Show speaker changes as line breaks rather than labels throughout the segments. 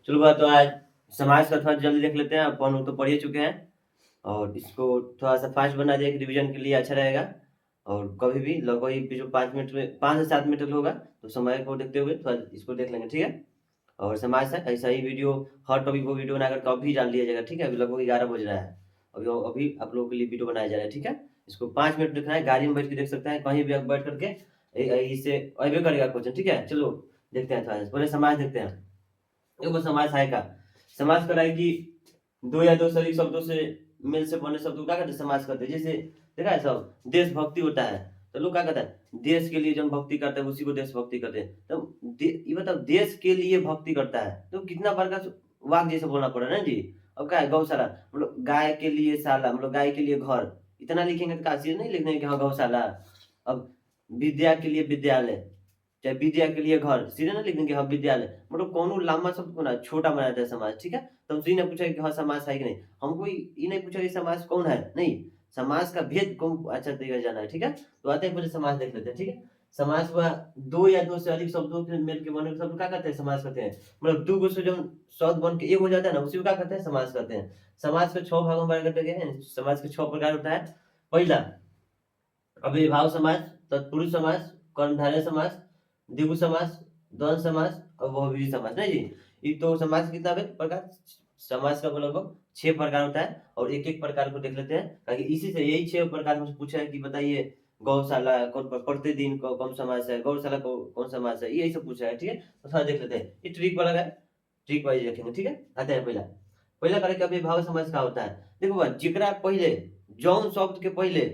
चलो बात तो आज समाज का थोड़ा जल्दी देख लेते हैं। अपन लोग तो पढ़ ही चुके हैं और इसको थोड़ा सा फास्ट बना दिया कि रिवीजन के लिए अच्छा रहेगा। और कभी भी लगभग ये जो 5 मिनट में 5 से 7 मिनट तक होगा, तो समय को देखते हुए थोड़ा इसको देख लेंगे, ठीक है? और समाज से ऐसा ही वीडियो, हर टॉपिक को वीडियो बनाकर कभी डाल दिया जाएगा, ठीक है? अभी लगभग 11 बज रहा है। अभी आप लोगों के लिए वीडियो बनाया जा रहा है, ठीक है? इसको 5 मिनट देखना है, गाड़ी में बैठ के देख सकते हैं, कहीं भी आप बैठ करके इससे अबे करेगा क्वेश्चन, ठीक है? चलो देखते हैं, थोड़ा पहले समाज देखते हैं। देखो समास है का समास कराए कि दो या दो से अधिक शब्दों से मेल से बने शब्द को क्या कहते हैं? समास करते हैं। जैसे देखा है सब देशभक्ति होता है, तो लोग क्या कहते हैं? देश के लिए जो भक्ति करते हैं उसी को देशभक्ति कहते हैं। तो ये बताओ देश के लिए भक्ति करता है तो कितना बार का वाक्य जैसे बोलना पड़ा ना जी। अब क्या है गौशाला, मतलब गाय के लिए शाला, मतलब गाय के लिए घर, इतना लिखेंगे तो काशी नहीं लिखने कि हाँ गौशाला। अब विद्या के लिए विद्यालय, चाहे विद्या के लिए घर, सीधे ना लिख देंगे हाँ विद्यालय, मतलब कोनो लंबा शब्द को ना छोटा बना देता है समाज, ठीक है? तो हमसे ये नहीं पूछा कि हाँ समाज है कि नहीं, हमको ये नहीं पूछा कि समाज कौन है, नहीं, समाज का भेद को अच्छा तरीके जाना है, ठीक है? तो आते हैं पहले समाज देख लेते हैं, ठीक है? समाज हुआ दो या दो से अधिक शब्दों के मेल के बने शब्द क्या कहते हैं? समाज कहते हैं। मतलब दो गो से जो शब्द बन के एक हो जाता है ना, उसी को क्या कहते हैं? समाज कहते हैं। समाज को 6 भागों में बांटा गया है। समाज के 6 प्रकार होता है। पहला अव्ययीभाव समास, तत्पुरुष समास, कर्मधारय समास, द्विगु समास, द्वंद्व समास और बहुव्रीहि समास, नहीं जी? ये तो समास कितना प्रकार? समास का लगभग 6 प्रकार होता है और एक-एक प्रकार को देख लेते हैं, ताकि इसी से यही 6 प्रकार में से पूछा है कि बताइए गौशाला कौन प्रतिदिन कौन समास है, गौशाला को कौन समास है, यही सब पूछा है, ठीक है? तो थोड़ा देख लेते हैं। ये ट्रिक वाला है, ट्रिक वाइज देखेंगे, ठीक है? आते हैं पहला। पहला करे कि अव्ययीभाव समास का होता है। देखो जेकरा पहले जौन शब्द के पहले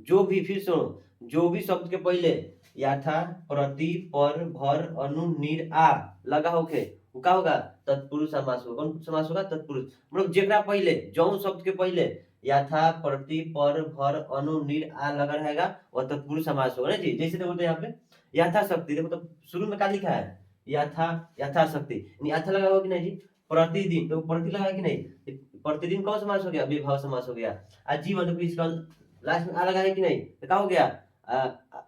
जो भी, फिर सुनो, जो भी शब्द के पहले यथा, प्रति, पर, भर, अनु, निर, आ लगा होके वो का होगा? तत्पुरुष समास होगा। कौन समास होगा? तत्पुरुष। मतलब जेकरा पहले जौन शब्द के पहले यथा, प्रति, पर, भर, अनु, निर, आ लगा रहेगा वह तत्पुरुष समास होगा ना जी। जैसे देखो तो यहाँ पे यथाशक्ति, देखो तो शुरू में क्या लिखा है? यथा, यथाशक्ति, यथा लगा होगा कि नहीं जी? प्रतिदिन, तो प्रति लगा कि नहीं? प्रतिदिन कौन समास हो गया? विभाव समास हो गया। आजीवन, देखो इसका लास्ट में आ लगा है कि नहीं? तो क्या हो गया?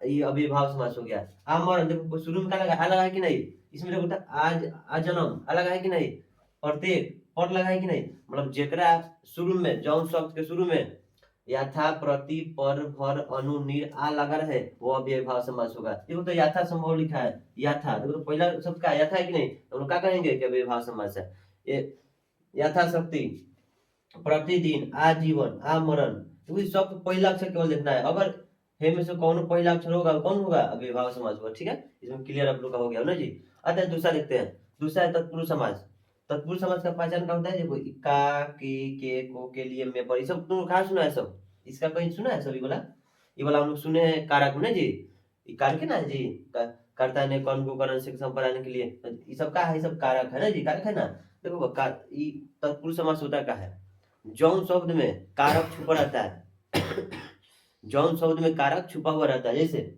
ये अव्ययीभाव समास हो गया। अमर, देखो शुरू में क्या लगा? आ लगा है कि नहीं? इसमें देखो तो आज अजन्म आ लगा है कि नहीं? प्रत्येक पर लगा है कि नहीं? मतलब जेकरा शुरू में जौन शब्द के शुरू में यथा, प्रति, पर, भर, अनु, निर, आ लगा रहे वो अव्ययीभाव समास होगा। देखो तो यथा संभव लिखा है, यथा, देखो तो पहला शब्द का यथा है कि नहीं? तो हम लोग क्या कहेंगे कि अव्ययीभाव समास है। ये यथाशक्ति, प्रतिदिन, आजीवन, आमरण, तो इस शब्द पहला अक्षर केवल देखना है। अगर हे में से कौन पहला अक्षर होगा, कौन होगा? अव्ययीभाव समास होगा, ठीक है? इसमें क्लियर आप लोग का हो गया ना जी। आता है दूसरा देखते हैं। दूसरा है तत्पुरुष समास। तत्पुरुष समास का पहचान क्या होता है? देखो का, के, को, के लिए, मैं, पर, ये सब तुम कहाँ सुना है? सब इसका कहीं सुना है? सभी बोला ये वाला हम लोग सुने हैं कारक में ना जी। ये कारक है ना जी, कर्ता ने कौन को करण से संपराने के लिए, ये सब का है? ये सब कारक है ना जी, कारक है ना। देखो ये तत्पुरुष समास होता का है जौन शब्द में कारक छुपा रहता है। जौन शब्द में कारक छुपा हुआ रहता है, जैसे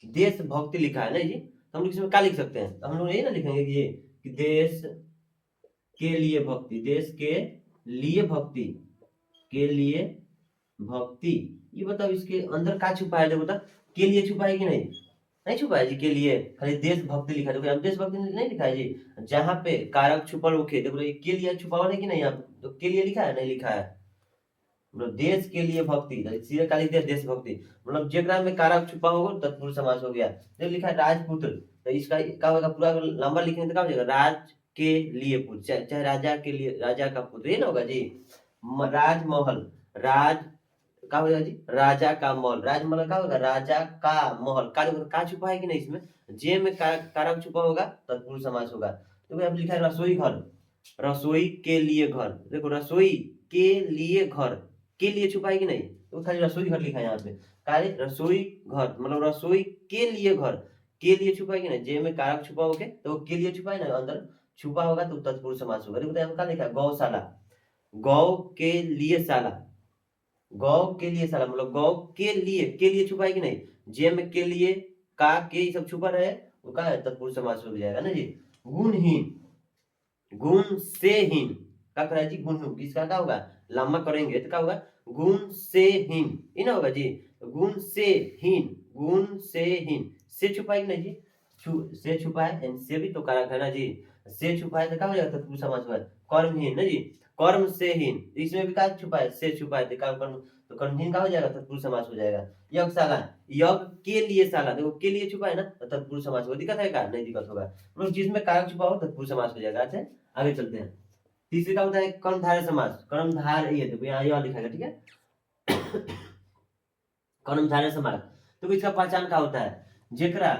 देशभक्ति लिखा है ना जी, तो हम लोग इसमें क्या लिख सकते हैं? तो हम लोग यही ना लिखेंगे कि ये कि देश के लिए भक्ति, देश के लिए भक्ति, के लिए भक्ति। ये बताओ इसके अंदर क्या छुपा है? देखो तो के लिए छुपा है कि नहीं? नहीं छुपा है जी। के लिए खाली देशभक्ति लिखा है, देखो देशभक्ति नहीं लिखा है जी। जहाँ पे कारक छुपा होके देखो ये के लिए छुपा हुआ है कि नहीं? यहाँ तो के लिए लिखा है, नहीं लिखा है। मतलब देश के लिए भक्ति, सीधे का लिख दिया देशभक्ति, मतलब जेकरा में कारक छुपा होगा तत्पुरुष समास हो गया। तो लिखा है राजपुत्र, तो इसका क्या होगा? पूरा लंबा लिखेंगे तो क्या हो जाएगा? राज के लिए पुत्र, चाहे राजा के लिए, राजा का पुत्र, ये ना होगा जी। राजमहल, राज क्या हो जाएगा जी? राजा का महल, राजमहल का होगा? राजा का महल, का छुपा है कि नहीं? इसमें जे में कारक छुपा होगा तत्पुरुष समास होगा। तो यहाँ पे लिखा है रसोई घर, रसोई के लिए घर, देखो रसोई के लिए घर, के लिए छुपा है कि नहीं? तो खाली रसोई घर लिखा है यहाँ पे, खाली रसोई घर, मतलब रसोई के लिए घर, के लिए छुपा है कि नहीं? जे में कारक छुपा होके तो के लिए छुपा है ना, अंदर छुपा होगा तो तत्पुरुष समास होगा। देखो यहाँ क्या लिखा है? गौशाला, गौ के लिए शाला, गौ के लिए शाला, मतलब गौ के लिए छुपा है कि नहीं? जे में के लिए का के ये सब छुपा रहे वो का है? तत्पुरुष समास हो जाएगा ना जी। गुणहीन, गुण से हीन, क्या करा जी? गुण, इसका क्या होगा? लंबा करेंगे तो क्या होगा? गुण से हीन, ये ना होगा जी। गुण से हीन, गुण से हीन, से छुपा है कि नहीं जी? से छुपा है, से भी तो कारक है ना जी। से छुपा है तो क्या हो जाएगा तत्पुरुष समास हुआ है। कर्महीन ना जी, कर्म से हीन, इसमें भी क्या छुपा है, से छुपा है, तो कर्महीन का हो जाएगा तत्पुरुष समास हो जाएगा। यज्ञशाला, यज्ञ के लिए शाला, देखो के लिए छुपा है ना, तो तत्पुरुष समास हो, दिक्कत है क्या, नहीं दिक्कत होगा, मतलब जिसमें कारक छुपा हो तत्पुरुष समास हो जाएगा। अच्छा आगे चलते हैं। तीसरे का होता है कर्मधारय समास, कर्मधार ये देखो यहाँ यह लिखा है, ठीक है। कर्मधारय समास, तो इसका पहचान क्या होता है, जेकरा,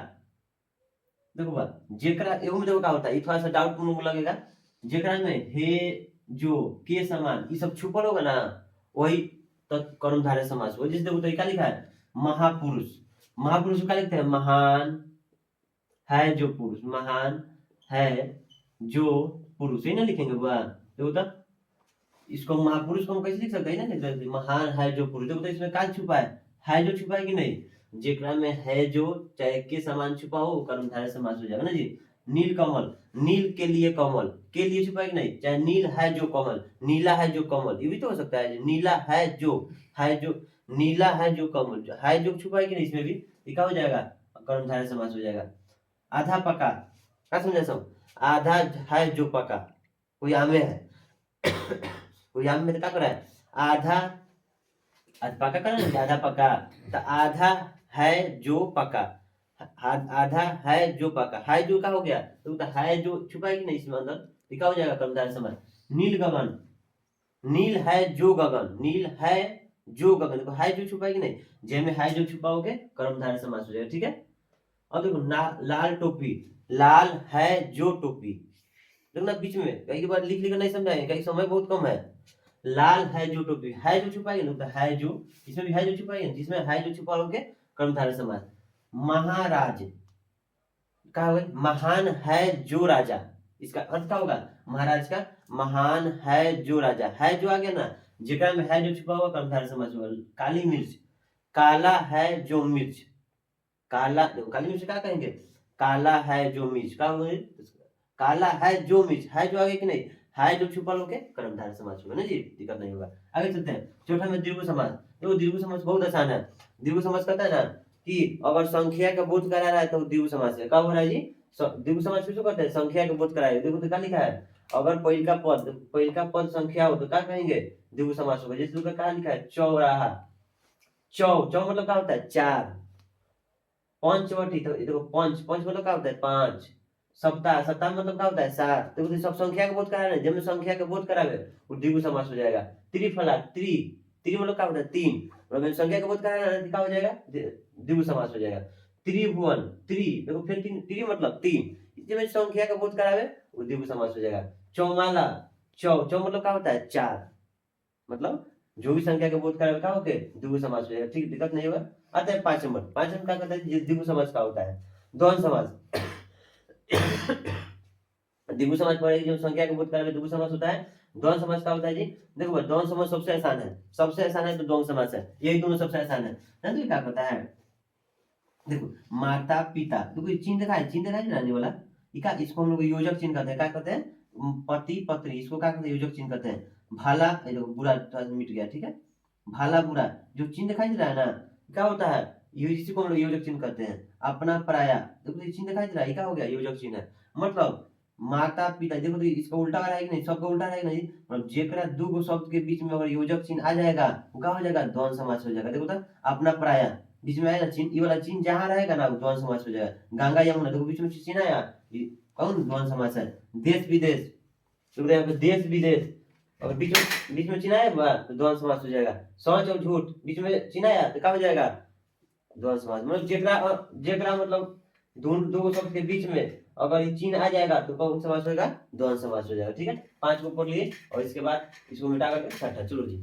देखो बात, जेकरा एगो में देखो क्या होता है, ये थोड़ा सा डाउटफुल लगेगा, जेकरा में हे जो के समान ये सब छुपल होगा ना, वही कर्मधारय समास हो। जैसे देखो तो क्या लिखा है, महापुरुष, महापुरुष क्या लिखते हैं, महान है जो पुरुष, महान है जो पुरुष, यही ना लिखेंगे बुआ, देखो तो इसको महापुरुष को हम कैसे लिख सकते हैं ना, लिख सकते हैं, महान है जो पुरुष, देखो तो इसमें क्या छुपा है जो छुपा है कि नहीं, जेकरा में है जो चाहे के समान छुपा हो कर्मधारय समास हो जाएगा ना जी। नील कमल, नील के लिए कमल, के लिए छुपा है कि नहीं, चाहे नील है जो कमल, नीला है जो कमल, ये भी तो हो सकता है, नीला है जो नीला है जो कमल, जो है जो छुपा है कि नहीं, इसमें भी लिखा हो जाएगा कर्मधारय समास हो जाएगा। आधा पका, क्या समझा सब, आधा है जो पका, कोई आमे है कोई आम में तो क्या कर रहा है, आधा पका कर रहा है, आधा पका, तो आधा है जो पका, आधा है जो पका, है जो का हो गया, तो है जो छुपा है कि नहीं इसमें अंदर, लिखा हो जाएगा कर्मधारय समास। नील गगन, नील है जो गगन, नील है जो गगन, देखो है जो छुपा है कि नहीं, जे में है जो छुपा हो गया कर्मधारय समास हो जाएगा, ठीक है। अब देखो लाल टोपी, लाल है जो टोपी, देखो ना बीच में कई बार लिख लिख नहीं समझाएंगे, कहीं समय बहुत कम है, लाल है जो टोपी, है जो छुपाएंगे ना, तो है जो, इसमें भी है जो छुपाएंगे, जिसमें है जो छुपा होगे कर्मधारय समास। महाराज क्या होगा, महान है जो राजा, इसका अर्थ क्या होगा, महाराज का, महान है जो राजा, है जो आ गया ना, जेकरा में है जो छुपा हुआ कर्मधारय समास होगा। काली मिर्च, काला है जो मिर्च, काला, देखो काली मिर्च क्या कहेंगे, काला है जो मिर्च, क्या होगा, काला है जो मिर्च, है जो आगे कि नहीं, है जो छुपल होके कर्मधारय समास होगा ना जी, दिक्कत नहीं होगा। आगे चलते हैं, चौथा में दीर्घ समास, तो दीर्घ समास बहुत आसान है। दीर्घ समास कहता है ना कि अगर संख्या का बोध करा रहा है तो दीर्घ समास है, कब हो रहा है जी, दीर्घ समास किसको कहते हैं, संख्या का बोध कराए, देखो तो क्या लिखा है, अगर पहिल का पद संख्या हो तो क्या कहेंगे, दीर्घ समास होगा। जैसे क्या लिखा है, चौराहा, चौ मतलब क्या होता है, चार, पंचवटी, तो देखो पंच, पंच मतलब क्या होता है, पांच, सप्ताह, सप्ताह मतलब क्या होता है, सात, देखो तो सब संख्या का बोध करा रहे हैं, जब संख्या का बोध करावे वो द्विगु समास हो जाएगा। त्रिफला, त्रि मतलब क्या होता है, तीन, और जब संख्या का बोध करा रहे हैं क्या हो जाएगा, द्विगु समास हो जाएगा। त्रिभुवन, देखो फिर तीन, मतलब तीन, जब संख्या का बोध करावे वो द्विगु समास हो जाएगा। चौमाला, चौ मतलब क्या होता है, चार, मतलब जो भी संख्या का बोध करावे क्या होके द्विगु समास हो जाएगा, ठीक, दिक्कत नहीं होगा। आता है 5 नंबर, 5 नंबर क्या कहता है, द्विगु समास का होता है, द्वंद्व समास। द्विगु समास पढ़ेगी जो संख्या के बोध करावे द्विगु समास होता है। द्वंद्व समास का होता है जी, देखो भाई द्वंद्व समास सबसे आसान है, सबसे आसान है तो द्वंद्व समास है, यही दोनों सबसे आसान है ना, तो क्या कहता है, देखो माता पिता, देखो चिन्ह देखा है, चिन्ह देखा है नानी वाला, इसको हम लोग योजक चिन्ह कहते हैं, क्या कहते हैं, पति पत्नी, इसको क्या कहते हैं, योजक चिन्ह कहते हैं। भाला, देखो बुरा थोड़ा मिट गया, ठीक है, भाला बुरा, जो चिन्ह दिखाई दे रहा है ना, क्या होता है, इसी को हम लोग योजक चिन्ह कहते हैं। अपना पराया, देखो ये चिन्ह दिखाई दे रहा है, क्या हो गया, योजक चिन्ह है। मतलब माता पिता, देखो तो इसका उल्टा है कि नहीं, सबका उल्टा है कि नहीं, मतलब जेकरा दो शब्द के बीच में अगर योजक चिन्ह आ जाएगा वो क्या हो जाएगा, द्वंद्व समास हो जाएगा। देखो तो अपना पराया, बीच में आएगा चिन्ह, ये वाला चिन्ह जहां रहेगा ना द्वंद्व समास हो जाएगा। गंगा यमुना, देखो बीच में चिन्ह आया, कौन द्वंद्व समास है। देश विदेश, तो यहाँ पे देश विदेश, और बीच में चिन्ह आया तो द्वंद्व समास हो जाएगा। सच और झूठ, बीच में चिन्ह आया तो क्या हो जाएगा, द्वंद्व समास, मतलब जेकरा जेकरा मतलब दो शब्द के बीच में अगर ये चिन्ह आ जाएगा तो कौन समास होगा, द्वंद्व समास हो जाएगा, ठीक है। 5 को पढ़ लिए और इसके बाद इसको मिटा करके छठा, चलो जी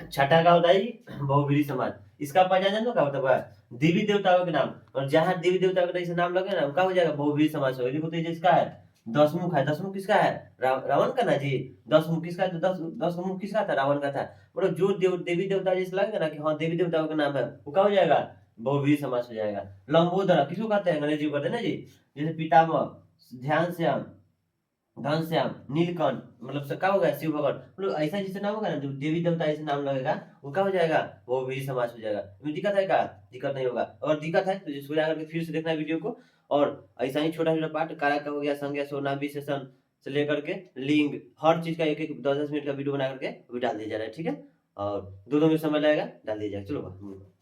छठा का होता है बहुव्रीहि समास। इसका पहचान क्या होता है, देवी देवताओं के नाम, और जहां देवी देवताओं का ऐसे नाम लगे ना क्या हो जाएगा, बहुव्रीहि समास होगा। देखो तो जिसका है दसमुख है, दसमुख किसका है, रावण का ना जी, दसमुख किसका है, तो दस मुख किसका था, रावण का था। मतलब जो देवी देवता जैसे लगेगा ना कि हाँ देवी देवताओं का नाम है, वो क्या हो जाएगा, बहुव्रीहि समास हो जाएगा। लंबोदर किसको कहते हैं, गणेश जी को कहते हैं ना जी। जैसे पितामह, ध्यान श्याम, घनश्याम, नीलकंठ, मतलब क्या होगा शिव भगवान, मतलब ऐसा जैसे नाम होगा ना, जो देवी देवता ऐसे नाम लगेगा, वो क्या हो जाएगा, वो भी समास हो जाएगा। इसमें दिक्कत है क्या? दिक्कत नहीं होगा। अगर दिक्कत है तो इसको जा करके फिर से देखना है वीडियो को। और ऐसा ही छोटा-छोटा पार्ट कारक हो गया, संज्ञा, सर्वनाम, विशेषण से लेकर के लिंग, हर चीज़ का एक-एक 10-10 मिनट का वीडियो बना करके अभी डाल दिया जा रहा है, ठीक है? और 2-2 मिनट समय लगेगा, डाल दिया जाएगा। चलो